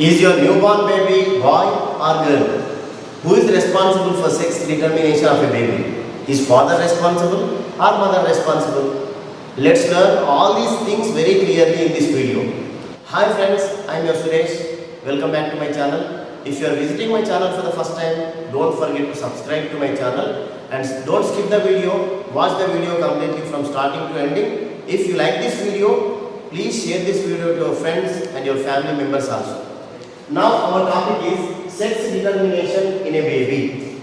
Is your newborn baby boy or girl? Who is responsible for sex determination of a baby? Is father responsible or mother responsible? Let's learn all these things very clearly in this video. Hi friends, I am your Suresh. Welcome back to my channel. If you are visiting my channel for the first time, don't forget to subscribe to my channel and don't skip the video. Watch the video completely from starting to ending. If you like this video, please share this video to your friends and your family members also. Now our topic is sex determination in a baby.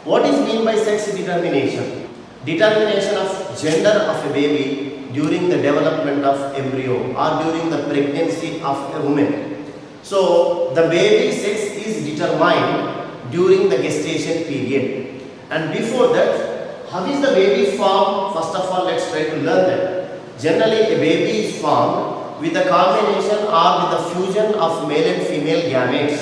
What is mean by sex determination? Determination of gender of a baby during the development of embryo or during the pregnancy of a woman. So the baby sex is determined during the gestation period. And before that, how is the baby formed? First of all, let's try to learn that. Generally, a baby is formed with the combination or with the fusion of male and female gametes.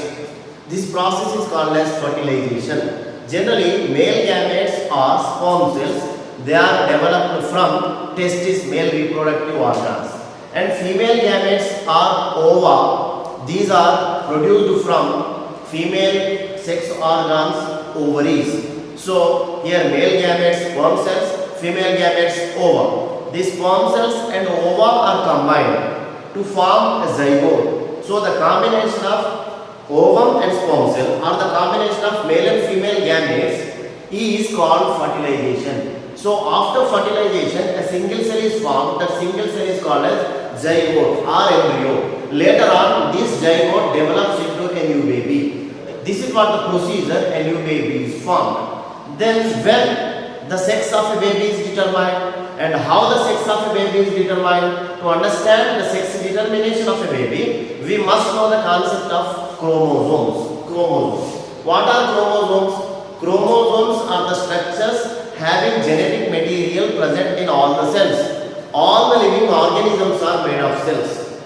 This process is called as fertilization. Generally, male gametes are sperm cells. They are developed from testis, male reproductive organs. And female gametes are ova. These are produced from female sex organs, ovaries. So, here male gametes, sperm cells, female gametes, ova. These sperm cells and ova are combined to form a zygote. So the combination of ovum and sperm cell or the combination of male and female gametes is called fertilization. So after fertilization, a single cell is formed. That single cell is called as zygote or embryo. Later on, this zygote develops into a new baby. This is what the procedure a new baby is formed. Then when the sex of a baby is determined, and how the sex of a baby is determined. To understand the sex determination of a baby, we must know the concept of chromosomes. What are chromosomes? Chromosomes are the structures having genetic material present in all the cells. All the living organisms are made of cells.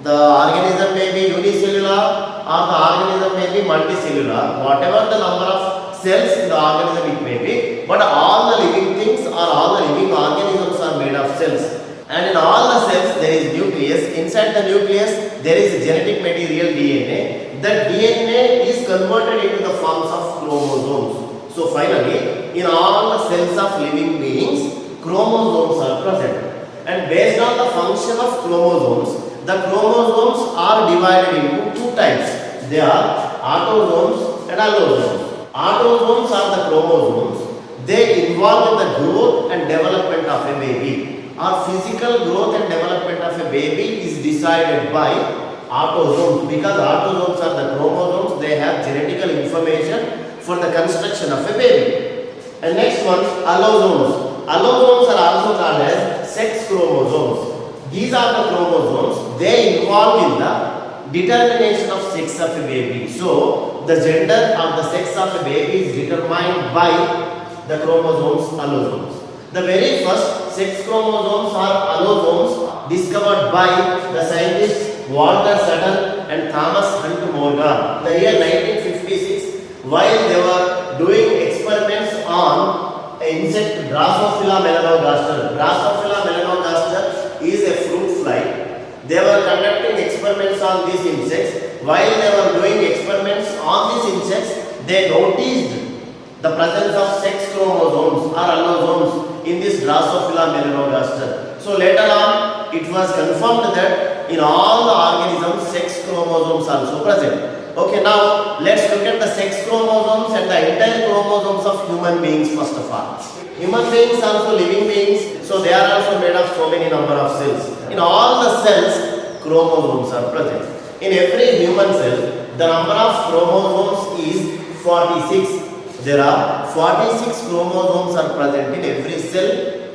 The organism may be unicellular or the organism may be multicellular. Whatever the number of cells in the organism it may be, but all the living things or all the living organisms are made of cells. And in all the cells there is nucleus. Inside the nucleus there is genetic material DNA. That DNA is converted into the forms of chromosomes. So finally, in all the cells of living beings, chromosomes are present. And based on the function of chromosomes, the chromosomes are divided into two types. They are autosomes and allosomes. Autosomes are the chromosomes. They involve in the growth and development of a baby. Our physical growth and development of a baby is decided by autosomes, because autosomes are the chromosomes. They have genetical information for the construction of a baby. And next one, allosomes. Allosomes are also called as sex chromosomes. These are the chromosomes. They involve in the determination of sex of a baby. So the gender or the sex of a baby is determined by the chromosomes, allosomes. The very first sex chromosomes or allosomes discovered by the scientists Walter Sutton and Thomas Hunt Morgan. The year 1956, while they were doing experiments on an insect Drosophila melanogaster. Drosophila melanogaster is a fruit fly. They were conducting experiments on these insects. While they were doing experiments on these insects, they noticed the presence of sex chromosomes or allosomes in this Drosophila melanogaster. So later on, it was confirmed that in all the organisms, sex chromosomes are also present. Okay, now let's look at the sex chromosomes and the entire chromosomes of human beings first of all. Human beings are also living beings, so they are also made of so many number of cells. In all the cells, chromosomes are present. In every human cell, the number of chromosomes is 46. There are 46 chromosomes are present in every cell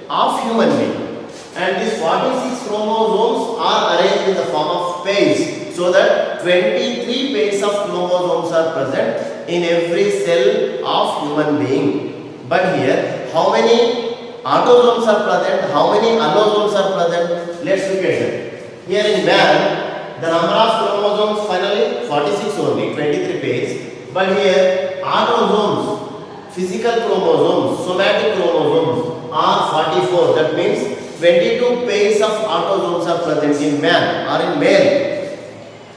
of human being. And these 46 chromosomes are arranged in the form of pairs. So that 23 pairs of chromosomes are present in every cell of human being. But here, how many autosomes are present? How many allosomes are present? Let's look at it. Here in man, the number of chromosomes finally 46 only, 23 pairs. But here, autosomes, physical chromosomes, somatic chromosomes are 44. That means 22 pairs of autosomes are present in man or in male.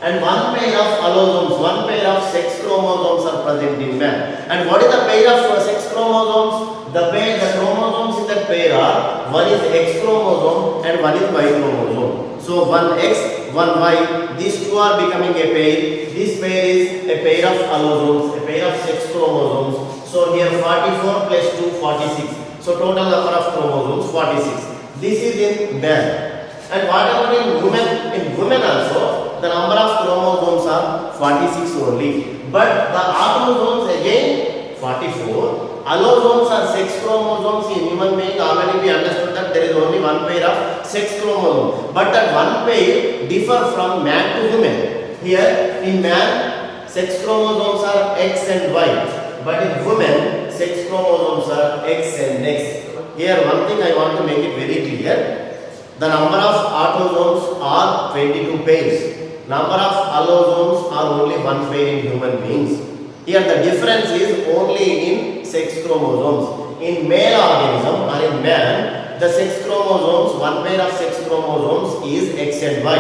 and one pair of allosomes, one pair of sex chromosomes are present in man. And what is the pair of sex chromosomes? The chromosomes in that pair are, one is X chromosome and one is Y chromosome. So one X, one Y, these two are becoming a pair. This pair is a pair of allosomes, a pair of sex chromosomes. So here 44 plus 2, 46. So total number of chromosomes 46. This is in man. And what about in women? In women also, the number of chromosomes are 46 only. But the autosomes again 44. Allosomes are sex chromosomes. In human being already we understood that there is only one pair of sex chromosomes. But that one pair differ from man to woman. Here in man, sex chromosomes are X and Y. But in women, sex chromosomes are X and X. Here one thing I want to make it very clear. The number of autosomes are 22 pairs. Number of allosomes are only one pair in human beings. Here the difference is only in sex chromosomes. In male organism or in man, the sex chromosomes, one pair of sex chromosomes is X and Y.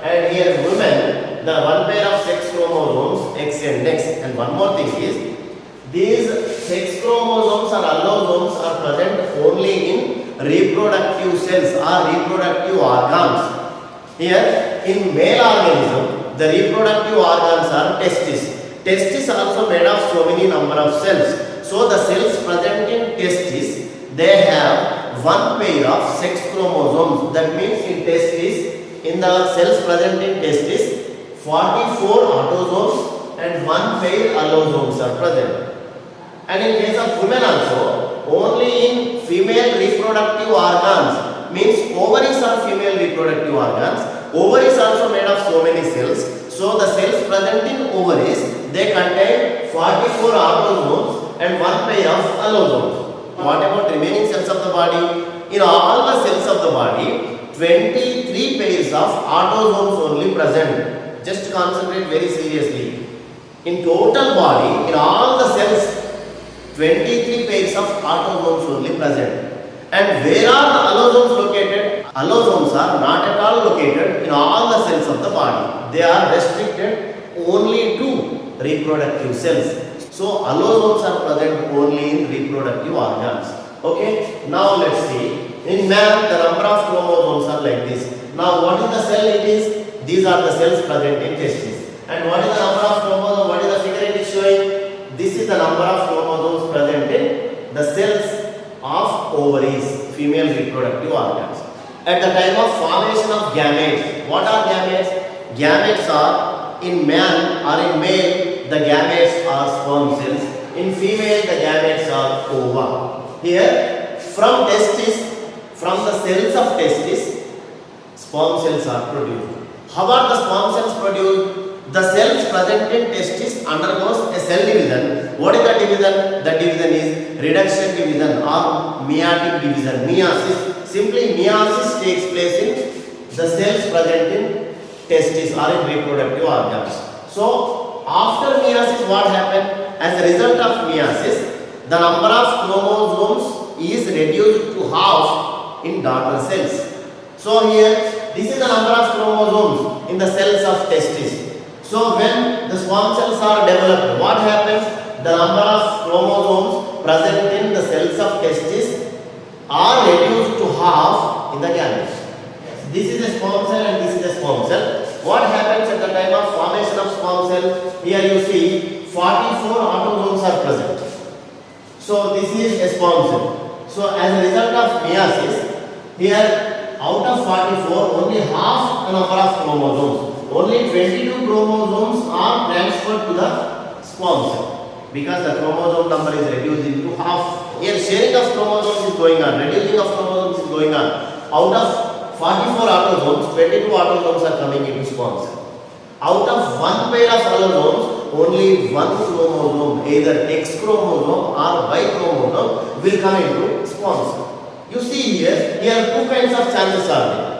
And here in women, the one pair of sex chromosomes X and X. And one more thing is, these sex chromosomes or allosomes are present only in reproductive cells or reproductive organs. Here in male organism, the reproductive organs are testes. Testes also made of so many number of cells. So the cells present in testes, they have one pair of sex chromosomes. That means in testes, in the cells present in testes, 44 autosomes and one pair allosomes are present. And in case of women also, only in female reproductive organs, means ovaries are female reproductive organs. Ovaries also made of so many cells. So the cells present in ovaries, they contain 44 autosomes and one pair of allosomes. What about remaining cells of the body? In all the cells of the body, 23 pairs of autosomes only present. Just concentrate very seriously. In total body, in all the cells, 23 pairs of autosomes only present. And where are the allosomes located? Allosomes are not at all located in all the cells of the body. They are restricted only to reproductive cells. So allosomes are present only in reproductive organs. Okay, now let's see. In man, the number of chromosomes are like this. Now what is the cell it is? These are the cells present in testes. And what is the number of chromosomes? What is the figure it is showing? This is the number of chromosomes present in the cells of ovaries, female reproductive organs. At the time of formation of gametes, what are gametes? Gametes are, in man or in male, the gametes are sperm cells. In female, the gametes are ova. Here, from testes, from the cells of testes, sperm cells are produced. How are the sperm cells produced? The cells present in testis undergoes a cell division. What is the division? The division is reduction division or meiotic division. Meiosis. Simply meiosis takes place in the cells present in testis or in reproductive organs. So after meiosis, what happened? As a result of meiosis, the number of chromosomes is reduced to half in daughter cells. So here, this is the number of chromosomes in the cells of testis. So when the sperm cells are developed, what happens? The number of chromosomes present in the cells of testis are reduced to half in the gametes. This is a sperm cell and this is a sperm cell. What happens at the time of formation of sperm cell? Here you see 44 autosomes are present. So this is a sperm cell. So as a result of meiosis, here out of 44, only half the number of chromosomes. Only 22 chromosomes are transferred to the sperm cell because the chromosome number is reduced into half. Here sharing of chromosomes is going on, reducing of chromosomes is going on. Out of 44 autosomes, 22 autosomes are coming into sperm cell. Out of one pair of allosomes, only one chromosome, either X chromosome or Y chromosome, will come into sperm cell. You see here two kinds of chances are there.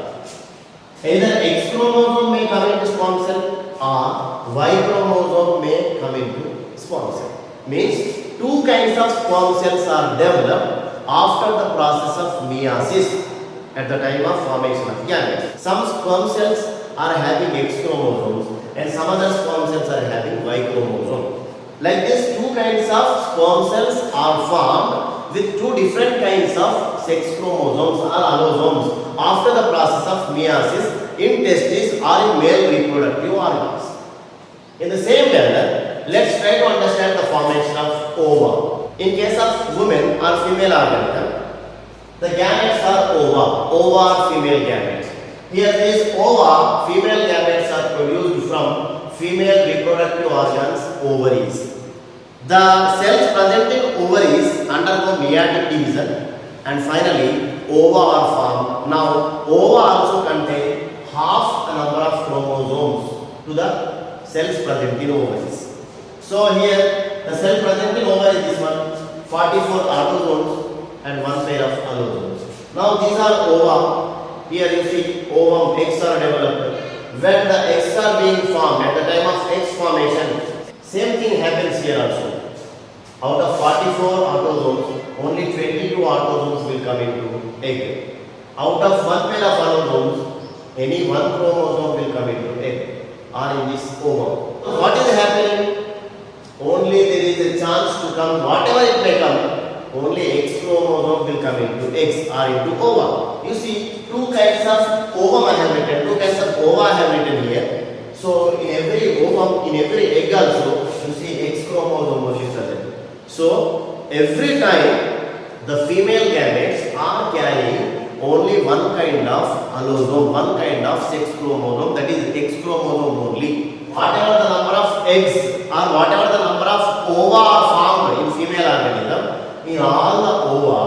Either X chromosome may come into sperm cell or Y chromosome may come into sperm cell. Means two kinds of sperm cells are developed after the process of meiosis at the time of formation of gametes. Some sperm cells are having X chromosomes and some other sperm cells are having Y chromosome. Like this, two kinds of sperm cells are formed with two different kinds of sex chromosomes or allosomes after the process of meiosis in testes or in male reproductive organs. In the same manner, let's try to understand the formation of ova. In case of women or female organism, the gametes are ova. Ova are female gametes. Here these ova, female gametes are produced from female reproductive organs, ovaries. The cells present in ovaries undergo meiotic division and finally ova are formed. Now ova also contain half the number of chromosomes to the cells present in ovaries. So here the cell present in ovary is this one, 44 autosomes and one pair of allosomes. Now these are ova. Here you see ovum, eggs are developed. When the eggs are being formed, at the time of egg formation, same thing happens here also. Out of 44 autosomes, only 22 autosomes will come into egg. Out of one pair of allosomes, any one chromosome will come into egg or in this ovum. So what is happening? Only there is a chance to come, whatever it may come, only X chromosome will come into eggs or into ova. You see, two kinds of ovum I have written, two kinds of ova I have written here. So in every ovum, in every egg also, you see X chromosome only present. So every time the female gametes are carrying only one kind of allosome, one kind of sex chromosome, that is X chromosome only. Whatever the number of eggs or whatever the number of ova are formed in female organism, in all the ova,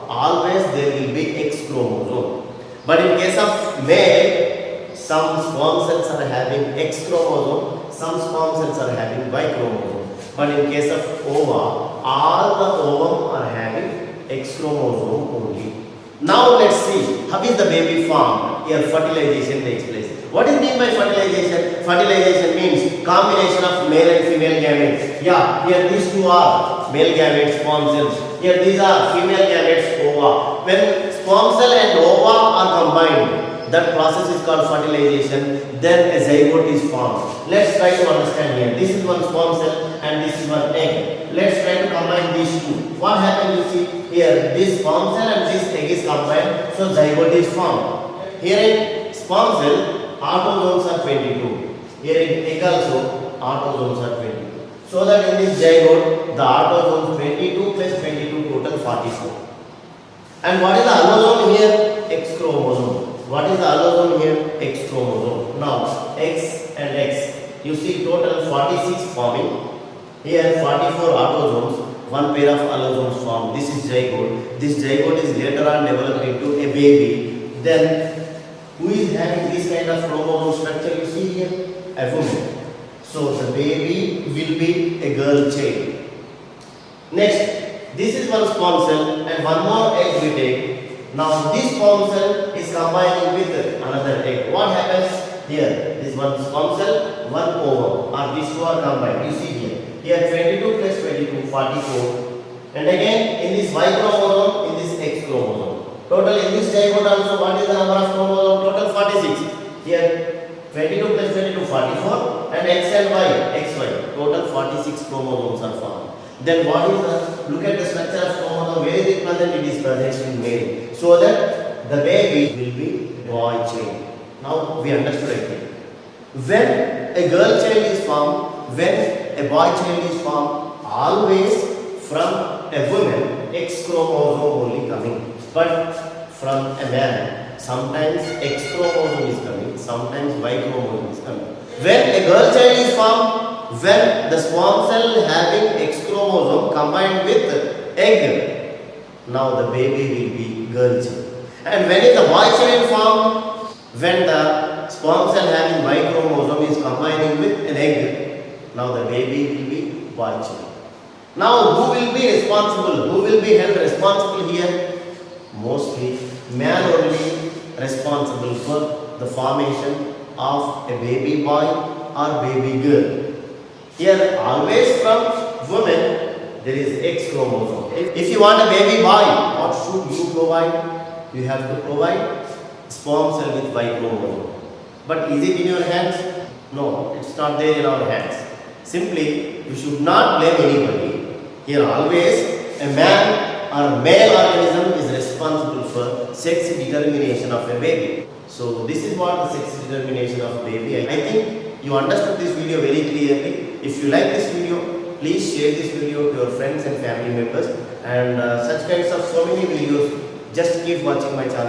always there will be X chromosome. But in case of male, some sperm cells are having X chromosome, some sperm cells are having Y chromosome. But in case of ova, all the ovum are having X chromosome only. Now let's see how is the baby formed. Here fertilization takes place. What is mean by fertilization? Fertilization means combination of male and female gametes. Yeah, here these two are male gametes, sperm cells. Here these are female gametes, ova. When sperm cell and ova are combined, that process is called fertilization. Then a zygote is formed. Let's try to understand here. This is one sperm cell and this is one egg. Let's try to combine these two. What happens? You see here, this sperm cell and this egg is combined, so zygote is formed. Here in sperm cell, autosomes are 22. Here in egg also, autosomes are 22. So that in this zygote, the autosomes 22 plus 22 total 44. And what is the allosome here? X chromosome. What is the allosome here? X chromosome. Now X and X. You see total 46 forming. Here 44 autosomes, one pair of allosomes formed. This is zygote. This zygote is later on developed into a baby. Then who is having this kind of chromosome structure? You see here, a woman. So the baby will be a girl child. Next, this is one sperm cell and one more egg we take. Now this sperm cell is combining with another egg. What happens here? This one sperm cell, one ovum, or these two are combined. You see here. Here 22 plus 22, 44. And again in this Y chromosome, in this X chromosome. Total in this zygote also, what is the number of chromosomes? Total 46. Here 22 plus 22, 44. And X and Y, XY. Total 46 chromosomes are formed. Then what is the, look at the structure of chromosome. Where is it present? It is present in male. So that the baby will be boy child. Now we understood again. When a girl child is formed, when a boy child is formed, always from a woman X chromosome only coming. But from a man, sometimes X chromosome is coming, sometimes Y chromosome is coming. When a girl child is formed, when the sperm cell having X chromosome combined with egg, now the baby will be girl child. And when is the boy child formed? When the sperm cell having Y chromosome is combining with an egg, now the baby will be boy child. Now who will be responsible? Who will be held responsible here? Mostly man only responsible for the formation of a baby boy or baby girl. Here always from women there is X chromosome. If you want a baby boy, what should you provide? You have to provide sperm cell with Y chromosome. But is it in your hands? No, it's not there in our hands. Simply, you should not blame anybody. Here always a man or male organism is responsible for sex determination of a baby. So this is what the sex determination of baby. I think you understood this video very clearly. If you like this video, please share this video to your friends and family members. And such kinds of so many videos, just keep watching my channel.